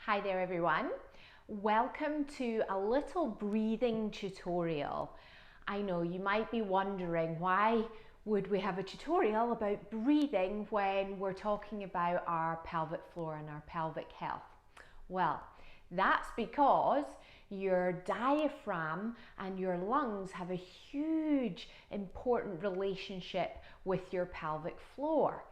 Hi there everyone. Welcome to a little breathing tutorial. I know you might be wondering, why would we have a tutorial about breathing when we're talking about our pelvic floor and our pelvic health? Well, that's because your diaphragm and your lungs have a huge important relationship with your pelvic floor.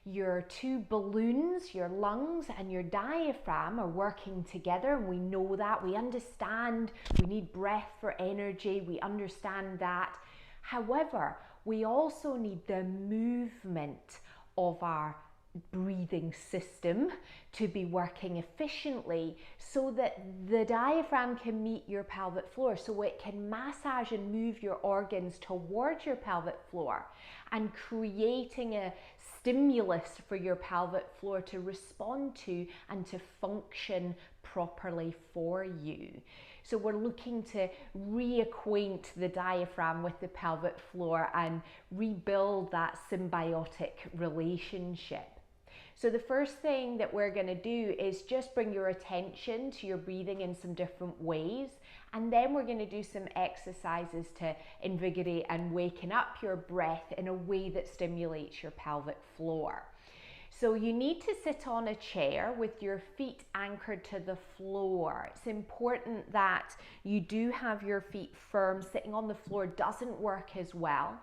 Your two balloons, your lungs and your diaphragm, are working together, and we know that. We understand we need breath for energy. We understand that. However, we also need the movement of our breathing system to be working efficiently so that the diaphragm can meet your pelvic floor, so it can massage and move your organs towards your pelvic floor and creating a stimulus for your pelvic floor to respond to and to function properly for you. So we're looking to reacquaint the diaphragm with the pelvic floor and rebuild that symbiotic relationship. So the first thing that we're going to do is just bring your attention to your breathing in some different ways, and then we're going to do some exercises to invigorate and waken up your breath in a way that stimulates your pelvic floor. So you need to sit on a chair with your feet anchored to the floor. It's important that you do have your feet firm. Sitting on the floor doesn't work as well.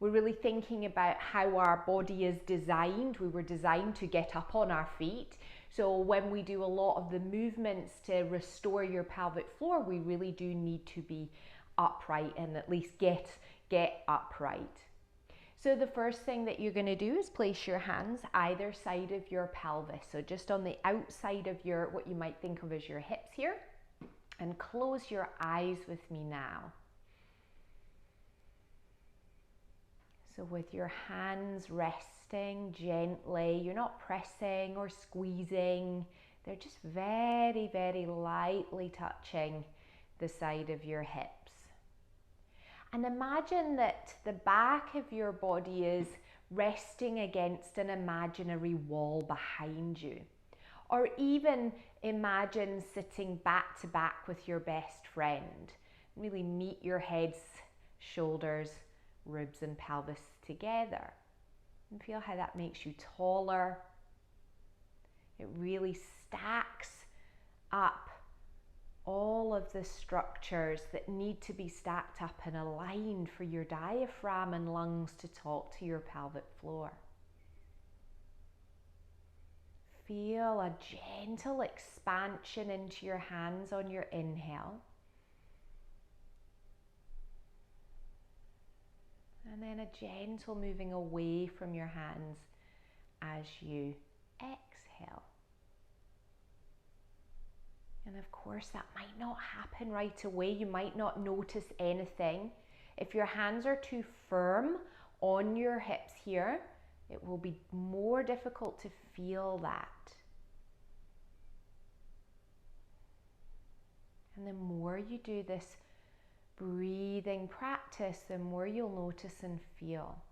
We're really thinking about how our body is designed. We were designed to get up on our feet. So when we do a lot of the movements to restore your pelvic floor, we really do need to be upright and at least get upright. So the first thing that you're going to do is place your hands either side of your pelvis. So just on the outside of your, what you might think of as your hips here. And close your eyes with me now. So with your hands resting gently, you're not pressing or squeezing. They're just very, very lightly touching the side of your hips. And imagine that the back of your body is resting against an imaginary wall behind you. Or even imagine sitting back to back with your best friend. Really meet your heads, shoulders, ribs and pelvis together. And feel how that makes you taller. It really stacks up all of the structures that need to be stacked up and aligned for your diaphragm and lungs to talk to your pelvic floor. Feel a gentle expansion into your hands on your inhale. And then a gentle moving away from your hands as you exhale. And of course, that might not happen right away. You might not notice anything. If your hands are too firm on your hips here, it will be more difficult to feel that. And the more you do this breathing practice, the more you'll notice and feel.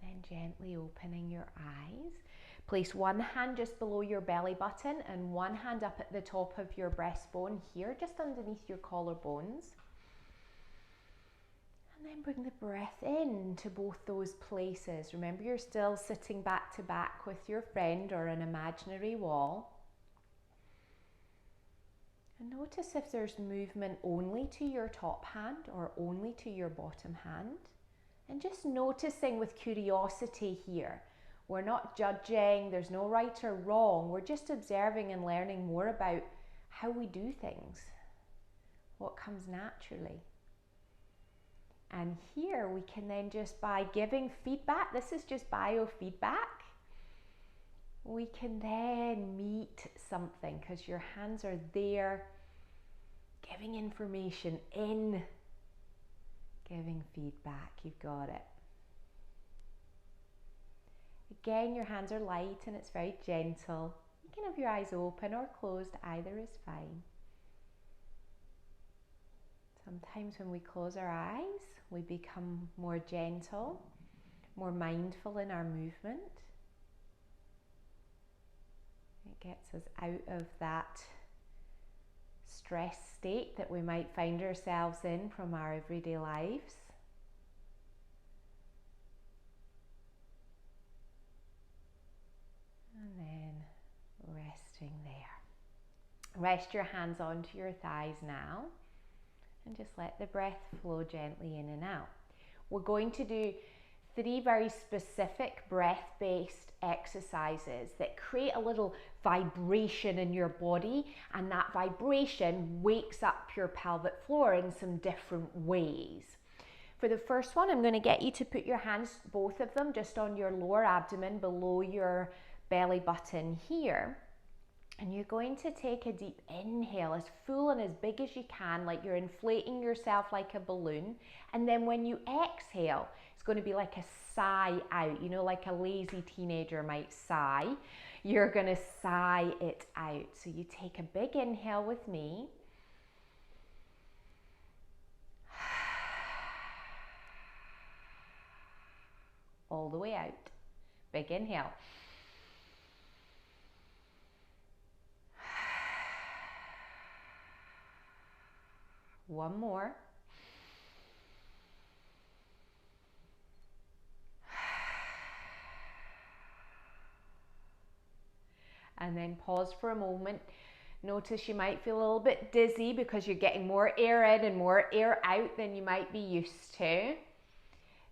And then gently opening your eyes. Place one hand just below your belly button and one hand up at the top of your breastbone here, just underneath your collarbones. And then bring the breath in to both those places. Remember, you're still sitting back to back with your friend or an imaginary wall. And notice if there's movement only to your top hand or only to your bottom hand. And just noticing with curiosity here. We're not judging, there's no right or wrong. We're just observing and learning more about how we do things, what comes naturally. And here we can then, just by giving feedback, this is just biofeedback, we can then meet something because your hands are there giving information in, giving feedback. You've got it. Again, your hands are light and it's very gentle. You can have your eyes open or closed, either is fine. Sometimes when we close our eyes, we become more gentle. more mindful in our movement. It gets us out of that stress state that we might find ourselves in from our everyday lives. And then resting there. Rest your hands onto your thighs now and just let the breath flow gently in and out. We're going to do 3 very specific breath-based exercises that create a little vibration in your body, and that vibration wakes up your pelvic floor in some different ways. For the first one, I'm going to get you to put your hands, both of them, just on your lower abdomen below your belly button here. And you're going to take a deep inhale, as full and as big as you can, like you're inflating yourself like a balloon. And then when you exhale, it's going to be like a sigh out, you know, like a lazy teenager might sigh. You're going to sigh it out. So you take a big inhale with me. All the way out. Big inhale. One more. And then pause for a moment. Notice you might feel a little bit dizzy because you're getting more air in and more air out than you might be used to.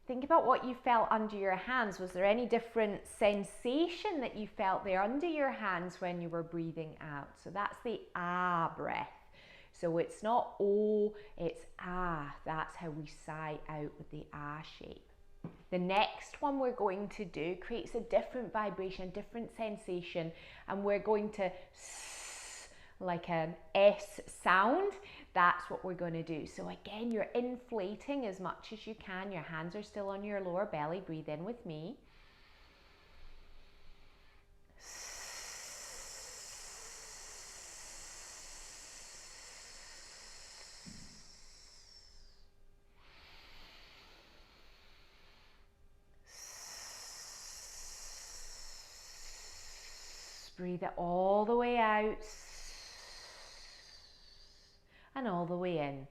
Think about what you felt under your hands. Was there any different sensation that you felt there under your hands when you were breathing out? So that's the ah breath. So it's not oh, it's ah. That's how we sigh out with the ah shape. The next one we're going to do creates a different vibration, different sensation, and we're going to like an S sound. That's what we're going to do. So again, you're inflating as much as you can. Your hands are still on your lower belly. Breathe in with me. Breathe it all the way out and all the way in.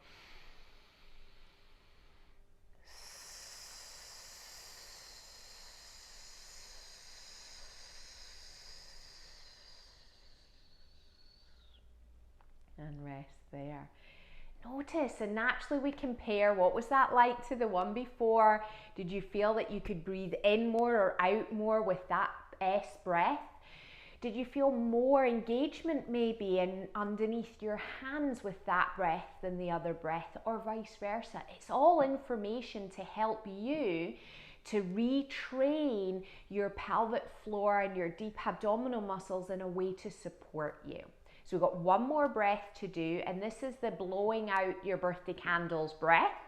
And rest there. Notice, and naturally we compare, what was that like to the one before? Did you feel that you could breathe in more or out more with that S breath? Did you feel more engagement maybe in underneath your hands with that breath than the other breath, or vice versa? It's all information to help you to retrain your pelvic floor and your deep abdominal muscles in a way to support you. So we've got one more breath to do, and this is the blowing out your birthday candles breath,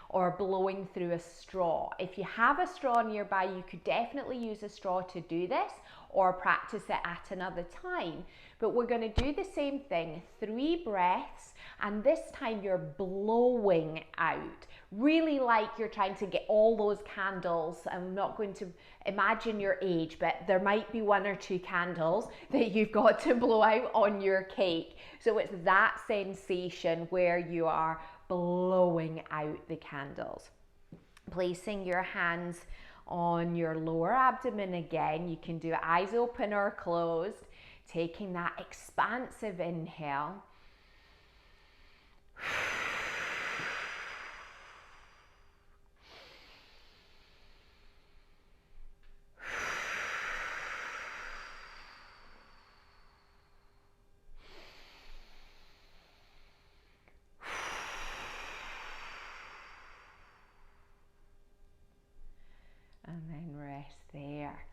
or blowing through a straw. If you have a straw nearby, you could definitely use a straw to do this, or practice it at another time. But we're going to do the same thing, 3 breaths, and this time you're blowing out, really like you're trying to get all those candles. I'm not going to imagine your age, but there might be 1 or 2 candles that you've got to blow out on your cake. So it's that sensation where you are blowing out the candles. Placing your hands on your lower abdomen again. You can do eyes open or closed. Taking that expansive inhale. And then rest there.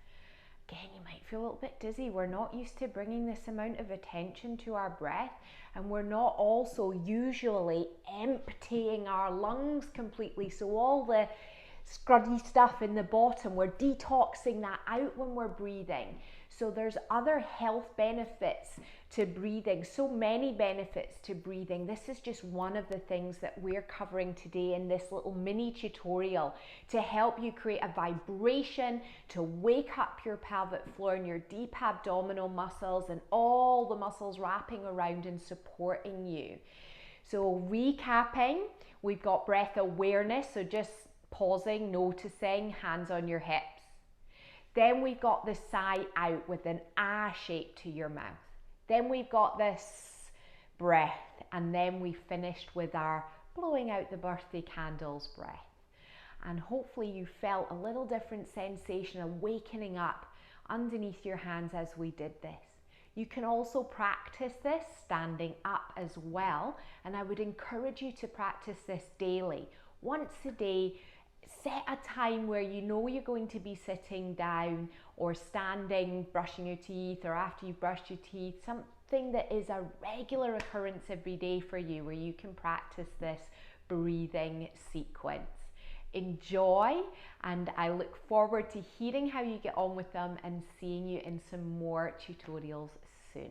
Again, you might feel a little bit dizzy. We're not used to bringing this amount of attention to our breath, and we're not also usually emptying our lungs completely. So all the scruddy stuff in the bottom, we're detoxing that out when we're breathing. So there's other health benefits to breathing, so many benefits to breathing. This is just one of the things that we're covering today in this little mini tutorial to help you create a vibration, to wake up your pelvic floor and your deep abdominal muscles and all the muscles wrapping around and supporting you. So recapping, we've got breath awareness, so just pausing, noticing, hands on your hips. Then we've got the sigh out with an ah shape to your mouth. Then we've got this breath, and then we finished with our blowing out the birthday candles breath. And hopefully you felt a little different sensation of wakening up underneath your hands as we did this. You can also practice this standing up as well, and I would encourage you to practice this daily. Once a day, set a time where you know you're going to be sitting down or standing, brushing your teeth, or after you've brushed your teeth, something that is a regular occurrence every day for you where you can practice this breathing sequence. Enjoy, and I look forward to hearing how you get on with them and seeing you in some more tutorials soon.